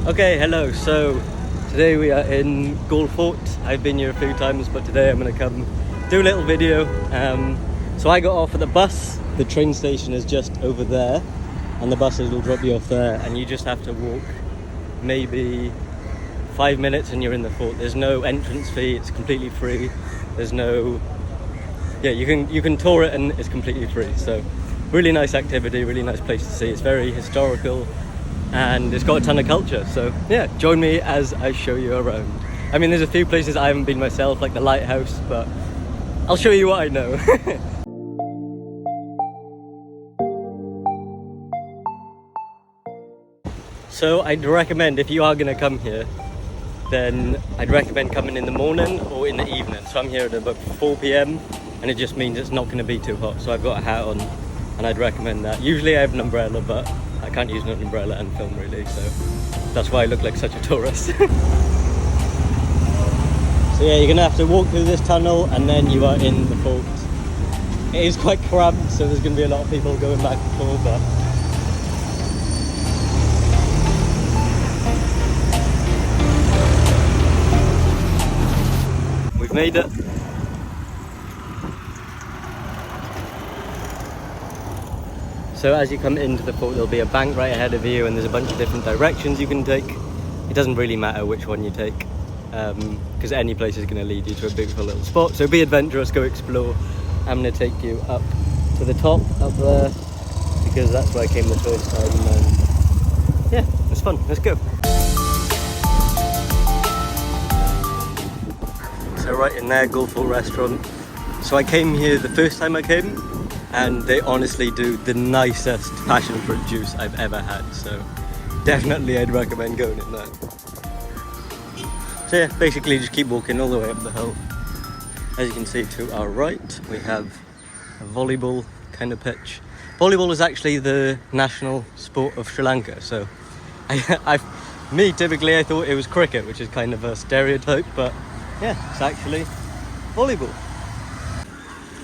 Okay, hello. So today we are in Galle Fort. I've been here a few times, but today I'm going to come do a little video. So I got off at the bus. The train station is just over there, and the buses will drop you off there, and you just have to walk maybe 5 minutes and you're in the fort. There's no entrance fee. It's completely free. There's no... Yeah, you can tour it and it's completely free. So really nice activity, really nice place to see. It's very historical and it's got a ton of culture. So yeah, join me as I show you around. I mean, there's a few places I haven't been myself, like the lighthouse, but I'll show you what I know. So I'd recommend, if you are going to come here, then I'd recommend coming in the morning or in the evening. So I'm here at about 4 p.m. and it just means it's not going to be too hot. So I've got a hat on and I'd recommend that. Usually I have an umbrella, but I can't use an umbrella and film really, so that's why I look like such a tourist. So yeah, you're going to have to walk through this tunnel and then you are in the fort. It is quite cramped, so there's going to be a lot of people going back and forth, but we've made it. So as you come into the fort, there'll be a bank right ahead of you and there's a bunch of different directions you can take. It doesn't really matter which one you take, because any place is going to lead you to a beautiful little spot. So be adventurous, go explore. I'm going to take you up to the top, up there, because that's where I came the first time. And yeah, it's fun. Let's go. So right in there, Galle Fort restaurant. So I came here the first time I came, and they honestly do the nicest passion fruit juice I've ever had. So definitely I'd recommend going in there. So yeah, basically just keep walking all the way up the hill. As you can see to our right, we have a volleyball kind of pitch. Volleyball is actually the national sport of Sri Lanka. So typically I thought it was cricket, which is kind of a stereotype, but yeah, it's actually volleyball.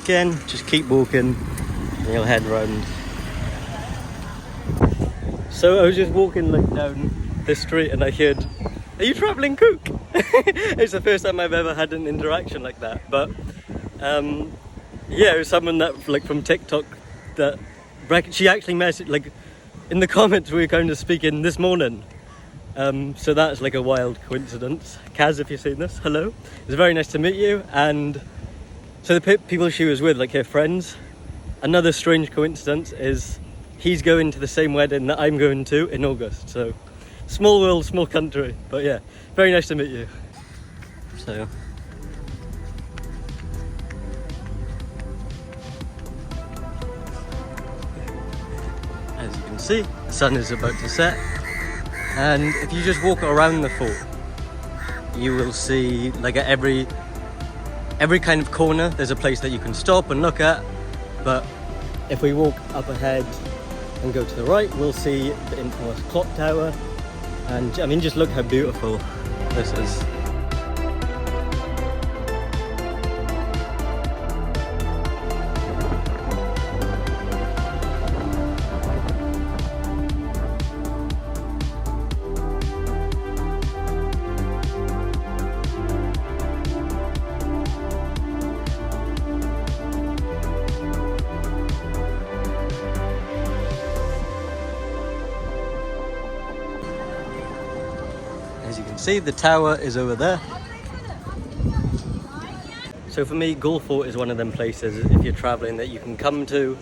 Again, just keep walking and you'll head round. So I was just walking like down this street and I heard, "Are you travelling cook?" It's the first time I've ever had an interaction like that. But yeah, it was someone that like from TikTok that she actually messaged, like in the comments we were kind of speaking this morning. So that's like a wild coincidence. Kaz, if you've seen this, hello. It's very nice to meet you. And so the people she was with, like her friends, another strange coincidence is he's going to the same wedding that I'm going to in August. So small world, small country. But yeah, very nice to meet you. So as you can see, the sun is about to set. And if you just walk around the fort, you will see like at every kind of corner there's a place that you can stop and look at. But if we walk up ahead and go to the right, we'll see the infamous clock tower. And I mean, just look how beautiful this is. As you can see, the tower is over there. So for me, Galle Fort is one of them places, if you're traveling, that you can come to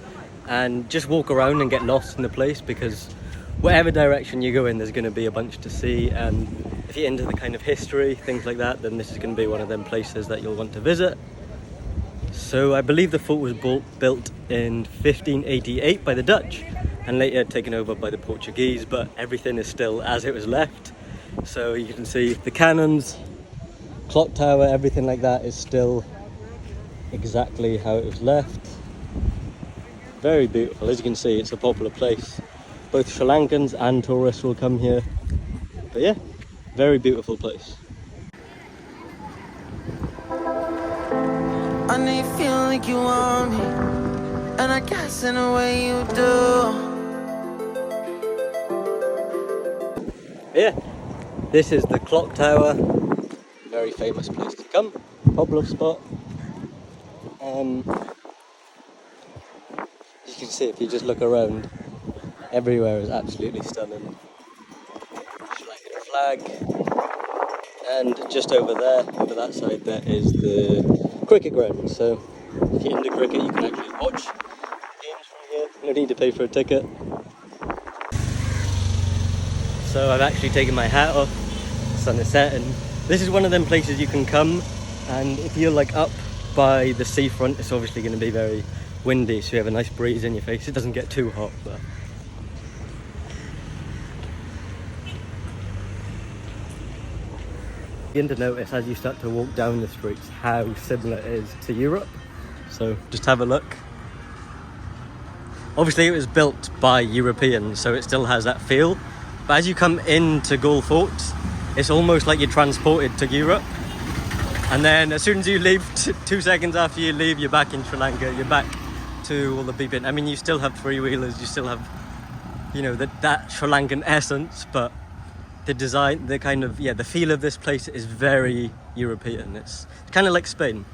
and just walk around and get lost in the place, because whatever direction you go in, there's going to be a bunch to see. And if you're into the kind of history, things like that, then this is going to be one of them places that you'll want to visit. So I believe the fort was built in 1588 by the Dutch and later taken over by the Portuguese, but everything is still as it was left. So you can see the cannons, clock tower, everything like that is still exactly how it was left. Very beautiful. As you can see, it's a popular place. Both Sri Lankans and tourists will come here. But yeah, very beautiful place. I know you feel like you want me, and I guess in a way you do. Yeah, This is the clock tower, very famous place to come, popular spot. You can see if you just look around, everywhere is absolutely stunning. Sri Lankan flag, and just over there, over that side, there is the cricket ground. So if you're into cricket, you can actually watch games from here. No need to pay for a ticket. So I've actually taken my hat off. The sun is setting. This is one of them places you can come, and if you're like up by the seafront, it's obviously going to be very windy, so you have a nice breeze in your face. It doesn't get too hot, but you begin to notice as you start to walk down the streets how similar it is to Europe. So just have a look. Obviously it was built by Europeans, so it still has that feel. But as you come into Galle Fort, it's almost like you're transported to Europe. And then as soon as you leave, 2 seconds after you leave, you're back in Sri Lanka, you're back to all the beeping. I mean, you still have three-wheelers, you still have, you know, that Sri Lankan essence, but the design, the kind of, the feel of this place is very European. It's kind of like Spain.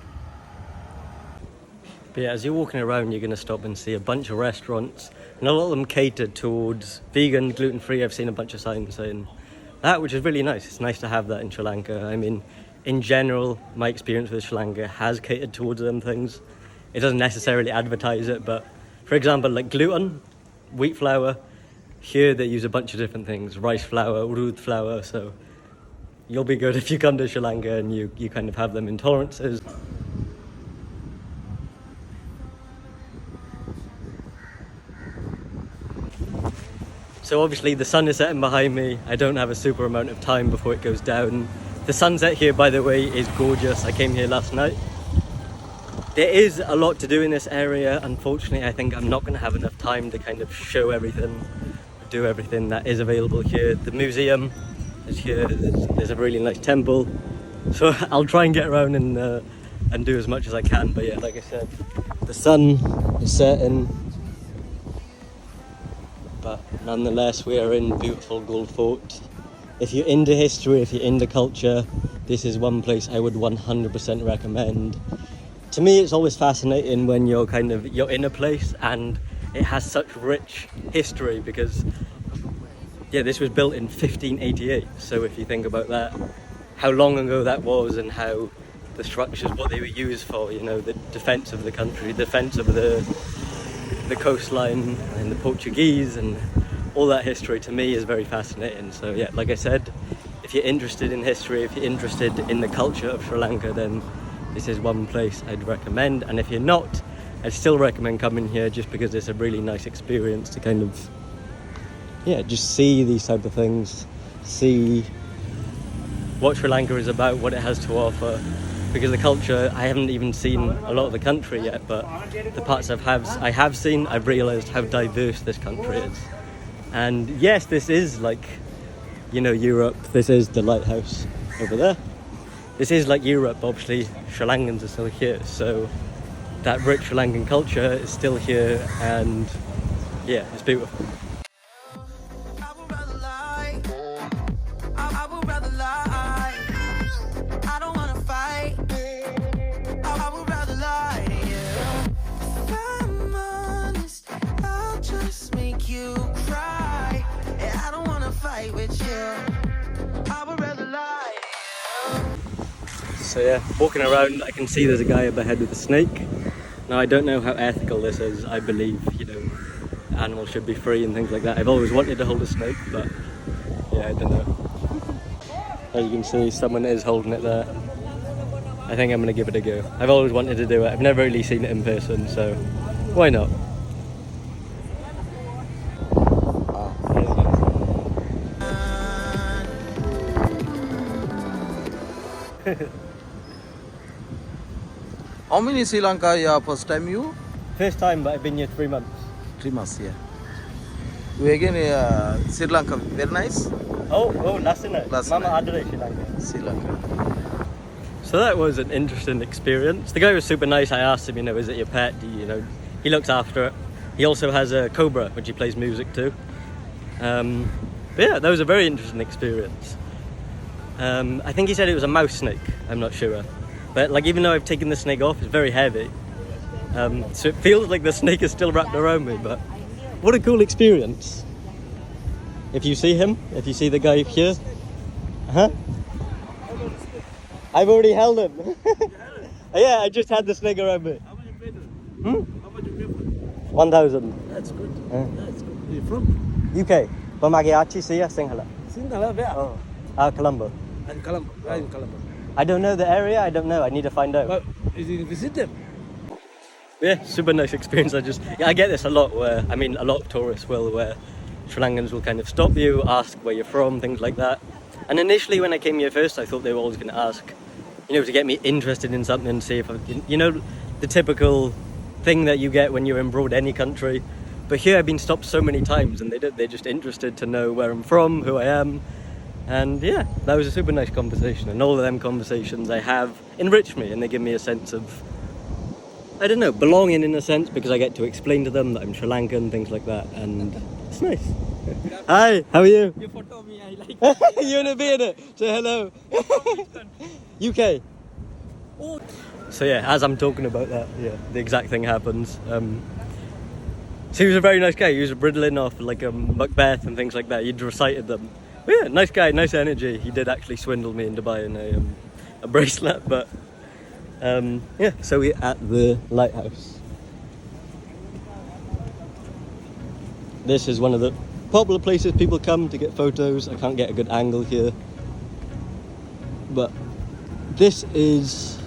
But yeah, as you're walking around, you're going to stop and see a bunch of restaurants, and a lot of them catered towards vegan, gluten-free. I've seen a bunch of signs saying that, which is really nice. It's nice to have that in Sri Lanka. I mean, in general, my experience with Sri Lanka has catered towards them things. It doesn't necessarily advertise it, but for example, like gluten, wheat flour, here they use a bunch of different things, rice flour, urud flour, so you'll be good if you come to Sri Lanka and you kind of have them intolerances. So obviously the sun is setting behind me. I don't have a super amount of time before it goes down. The sunset here, by the way, is gorgeous. I came here last night. There is a lot to do in this area. Unfortunately, I think I'm not going to have enough time to kind of show everything, do everything that is available here. The museum is here. There's a really nice temple. So I'll try and get around and do as much as I can. But yeah, like I said, the sun is setting. But nonetheless, we are in beautiful Galle Fort. If you're into history, if you're into culture, this is one place I would 100% recommend. To me, it's always fascinating when you're in a place and it has such rich history, because this was built in 1588. So if you think about that, how long ago that was, and how the structures, what they were used for, you know, the defense of the country, defense of the coastline and the Portuguese, and all that history, to me, is very fascinating. So yeah, like I said, if you're interested in history, if you're interested in the culture of Sri Lanka, then this is one place I'd recommend. And if you're not, I'd still recommend coming here, just because it's a really nice experience to kind of just see these type of things, see what Sri Lanka is about, what it has to offer. Because the culture, I haven't even seen a lot of the country yet, but the parts I have seen, I've realised how diverse this country is. And yes, this is like, you know, Europe. This is the lighthouse over there. This is like Europe. Obviously, Sri Lankans are still here, so that rich Sri Lankan culture is still here, and yeah, it's beautiful. So yeah, walking around, I can see there's a guy up ahead with a snake. Now I don't know how ethical this is. I believe, you know, animals should be free and things like that. I've always wanted to hold a snake, but yeah, I don't know. As you can see, someone is holding it there. I think I'm gonna give it a go. I've always wanted to do it. I've never really seen it in person, so why not? How many Sri Lanka, yeah, first time you? First time, but I've been here 3 months. 3 months, yeah. We again, Sri Lanka, very nice. Oh, last night. Mama night. Adelaide, Sri Lanka. Sri Lanka. So that was an interesting experience. The guy was super nice. I asked him, you know, is it your pet? You know, he looks after it. He also has a cobra, which he plays music to. But yeah, that was a very interesting experience. I think he said it was a mouse snake, I'm not sure. But like, even though I've taken the snake off, it's very heavy. So it feels like the snake is still wrapped around me, but what a cool experience. If you see him, if you see the guy here, I've already held him. Yeah, I just had the snake around me. How much you pay? Hmm? How much you pay for it? 1,000. That's good. Yeah. That's good. Where you from? UK. Pamagyachi siya Sinhala. Sinhala, where? Oh. Colombo. In Colombo. Where in Colombo? I don't know the area, I don't know. I need to find out. But you visit them? Yeah, super nice experience. I get this a lot where, I mean, a lot of tourists will, where Sri Lankans will kind of stop you, ask where you're from, things like that. And initially when I came here first, I thought they were always going to ask, you know, to get me interested in something and see if, you know, the typical thing that you get when you're abroad any country. But here I've been stopped so many times and they're just interested to know where I'm from, who I am. And yeah, that was a super nice conversation. And all of them conversations I have enrich me and they give me a sense of, I don't know, belonging in a sense, because I get to explain to them that I'm Sri Lankan, things like that. And it's nice. Hi, how are you? You photo me, I like You wanna be in it? Say hello. UK. Oh. So yeah, as I'm talking about that, yeah, the exact thing happens. So he was a very nice guy. He was riddling off like Macbeth and things like that. He'd recited them. But yeah, nice guy, nice energy. He did actually swindle me into buying a bracelet, but yeah. So we're at the lighthouse. This is one of the popular places people come to get photos. I can't get a good angle here, but this is,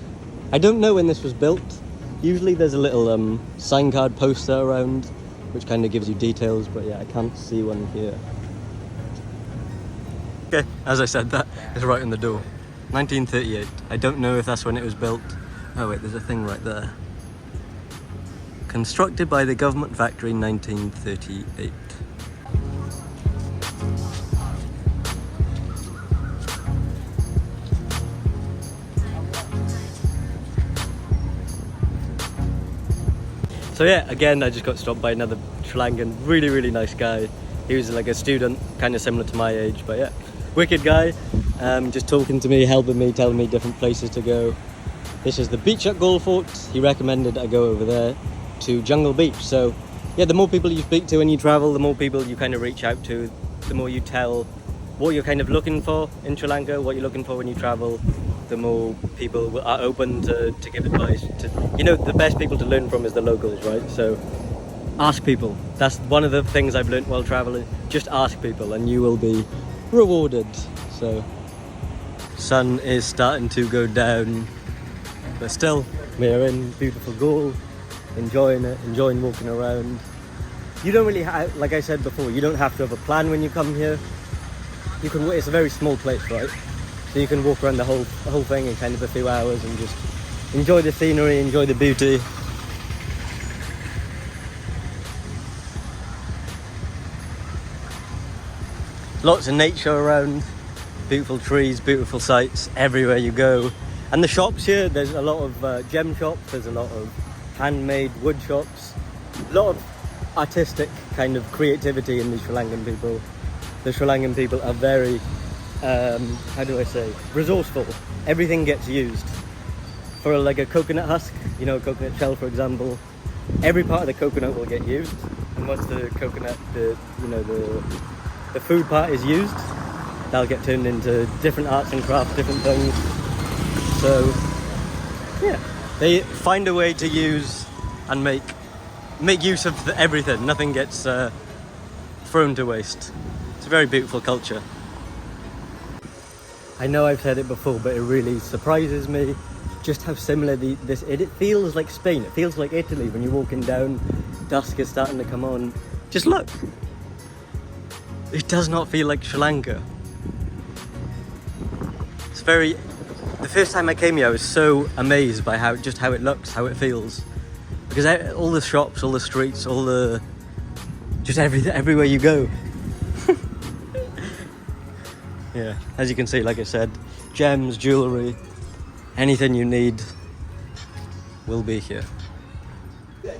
I don't know when this was built. Usually there's a little sign card poster around which kind of gives you details, but yeah, I can't see one here. Okay, as I said, that is right on the door. 1938. I don't know if that's when it was built. Oh wait, there's a thing right there. Constructed by the government factory in 1938. So yeah, again, I just got stopped by another Sri Lankan, really, really nice guy. He was like a student, kind of similar to my age, but yeah, wicked guy. Just talking to me, helping me, telling me different places to go. This is the beach at Galle Fort. He recommended I go over there to Jungle Beach. So yeah, the more people you speak to when you travel, the more people you kind of reach out to, the more you tell what you're kind of looking for in Sri Lanka, what you're looking for when you travel, the more people are open to give advice. You know, the best people to learn from is the locals, right? So ask people. That's one of the things I've learned while traveling. Just ask people and you will be rewarded. So sun is starting to go down, but still we're in beautiful Galle, enjoying it, enjoying walking around. You don't really have, like I said before, you don't have to have a plan when you come here. You can, it's a very small place, right? So you can walk around the whole thing in kind of a few hours and just enjoy the scenery, enjoy the beauty. Lots of nature around, beautiful trees, beautiful sights everywhere you go. And the shops here, there's a lot of gem shops, there's a lot of handmade wood shops, a lot of artistic kind of creativity in the Sri Lankan people. The Sri Lankan people are very, how do I say, resourceful. Everything gets used. For like a coconut husk, you know, a coconut shell for example, every part of the coconut will get used. And once the coconut, the food part is used, that'll get turned into different arts and crafts, different things. So yeah, they find a way to use and make use of everything. Nothing gets thrown to waste. It's a very beautiful culture. I know I've said it before, but it really surprises me just how similar it feels like Spain. It feels like Italy when you're walking down, dusk is starting to come on. Just look. It does not feel like Sri Lanka. It's very, the first time I came here I was so amazed by how it looks, how it feels. Because all the shops, all the streets, all the, just everywhere you go. Yeah, as you can see, like I said, gems, jewellery, anything you need will be here.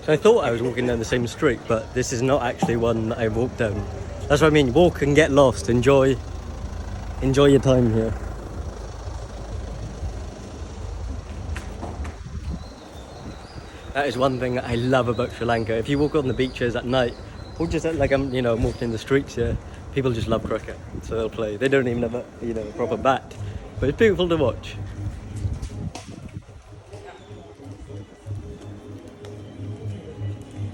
So I thought I was walking down the same street, but this is not actually one that I walked down. That's what I mean, walk and get lost, enjoy your time here. That is one thing that I love about Sri Lanka. If you walk on the beaches at night, or just like I'm walking in the streets here, people just love cricket, so they'll play. They don't even have a proper bat, but it's beautiful to watch.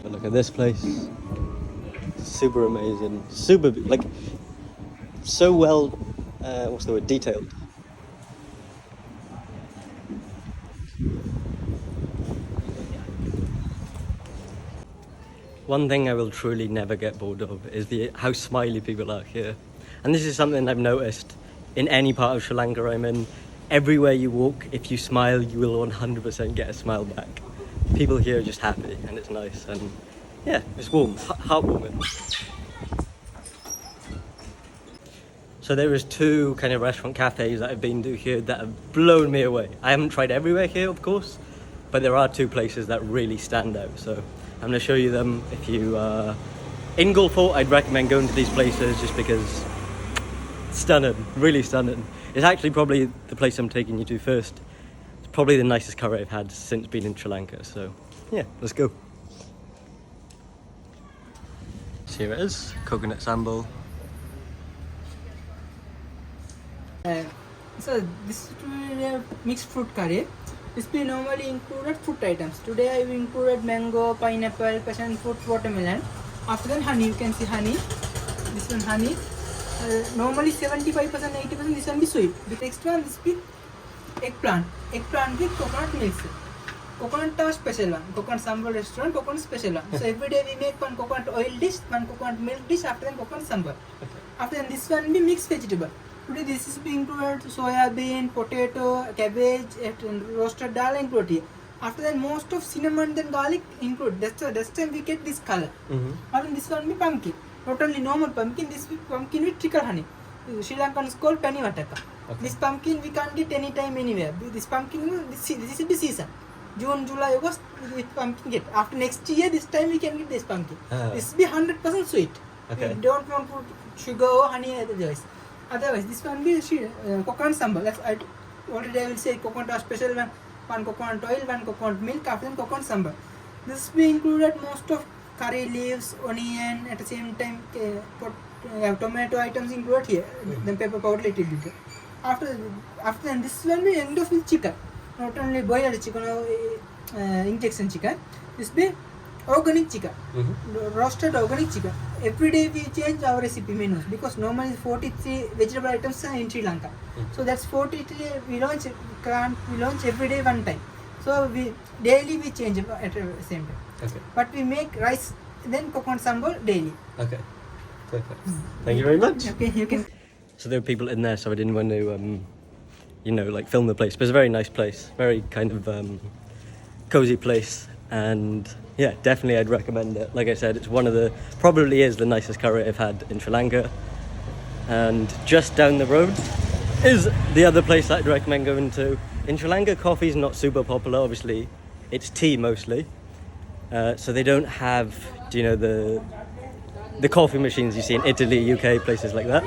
But look at this place. Super amazing. Super, like, so well, what's the word, detailed. One thing I will truly never get bored of is how smiley people are here. And this is something I've noticed in any part of Sri Lanka I'm in. Everywhere you walk, if you smile, you will 100% get a smile back. People here are just happy, and it's nice, and yeah, it's warm, heartwarming. So there is 2 kind of restaurant cafes that I've been to here that have blown me away. I haven't tried everywhere here, of course, but there are 2 places that really stand out. So I'm going to show you them. If you are in Galle Fort, I'd recommend going to these places just because it's stunning, really stunning. It's actually probably the place I'm taking you to first. It's probably the nicest curry I've had since being in Sri Lanka. So yeah, let's go. So here it is, coconut sambol. So this is a mixed fruit curry. This will normally included fruit items. Today I have included mango, pineapple, passion fruit, watermelon. After that honey, you can see honey. This one honey. Normally 75%, 80% this one be sweet. The next one this be eggplant. Eggplant with coconut mix. Coconut special one. Coconut Sambol restaurant, coconut special one. So every day we make one coconut oil dish, one coconut milk dish, after that coconut sambal. After that this one be mixed vegetable. Today this is being included soya bean, potato, cabbage, and roasted dal included here. After that most of cinnamon and garlic included. That's time we get this color. And this one be pumpkin. Not only normal pumpkin, this pumpkin with trickle honey. Sri Lankans called penny vataka. Okay. This pumpkin we can't get anytime anywhere. This pumpkin, this is the season. June, July, August, we pumpkin get. After next year, this time we can get this pumpkin. This be 100% sweet. Okay. We don't want to put sugar or honey otherwise. This one be coconut sambal. That's I will say coconut special one coconut oil, one coconut milk, after that coconut sambal. This be included most of curry leaves, onion, at the same time tomato items included here. Then pepper powder little bit. After that, this one be end of with chicken. Not only boiled chicken or injection chicken. This be organic chicken, roasted organic chicken. Every day we change our recipe menus because normally 43 vegetable items are in Sri Lanka. So that's 43 we launch every day one time. So we daily we change at the same time. Okay. But we make rice then coconut sambal daily. Okay. Perfect. Thank you very much. Okay, you can. So there were people in there, so I didn't want to, like film the place. But it's a very nice place, very kind of cozy place, and yeah, definitely I'd recommend it. Like I said, it's probably is the nicest curry I've had in Sri Lanka. And just down the road is the other place that I'd recommend going to. In Sri Lanka, coffee's not super popular, obviously. It's tea mostly. So they don't have, the coffee machines you see in Italy, UK, places like that.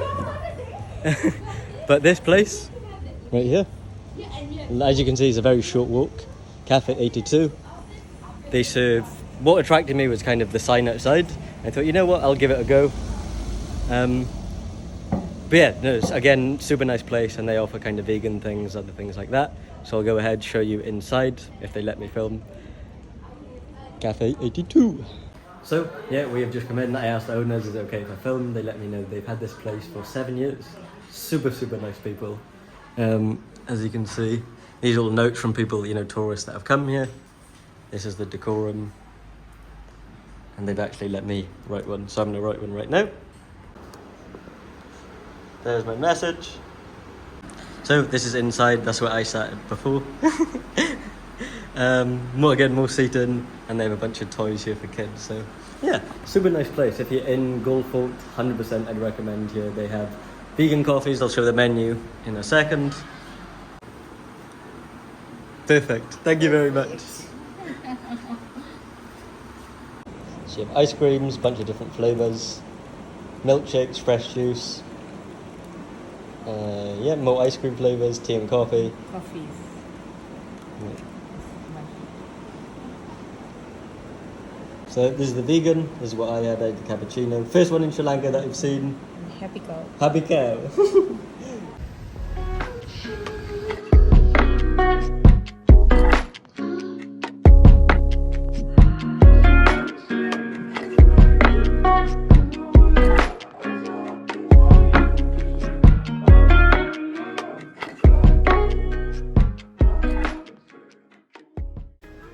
But this place, right here, as you can see, it's a very short walk. Cafe 82. They serve, what attracted me was kind of the sign outside. I thought, you know what, I'll give it a go. But yeah, no, it's, again, super nice place, and they offer kind of vegan things, other things like that. So I'll go ahead, show you inside, if they let me film. Cafe 82. So, yeah, we have just come in. I asked the owners, is it okay if I film? They let me know they've had this place for 7 years. Super, super nice people. As you can see, these are all notes from people, tourists that have come here. This is the decorum. And they've actually let me write one, so I'm going to write one right now. There's my message. So this is inside, that's where I sat before. More seating, and they have a bunch of toys here for kids. So yeah, super nice place. If you're in Galle Fort, 100% I'd recommend here. They have vegan coffees. I'll show the menu in a second. Perfect. Thank you very much. So you have ice creams, bunch of different flavours, milkshakes, fresh juice. More ice cream flavours, tea and coffee. Coffees. So this is the vegan. This is what I had, the cappuccino. First one in Sri Lanka that I've seen. Happy cow. Happy cow.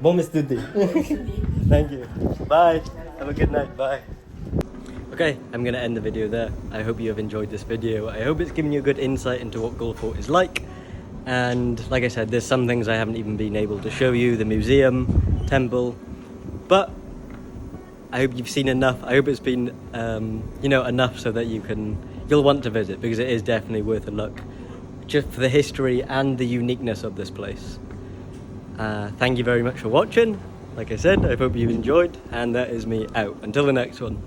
Bom estudi. Thank you. Bye. Have a good night. Bye. Okay, I'm going to end the video there. I hope you have enjoyed this video. I hope it's given you a good insight into what Galle Fort is like. And like I said, there's some things I haven't even been able to show you. The museum, temple. But I hope you've seen enough. I hope it's been, enough so that you'll want to visit, because it is definitely worth a look. Just for the history and the uniqueness of this place. Thank you very much for watching. Like I said, I hope you enjoyed, and that is me out. Until the next one.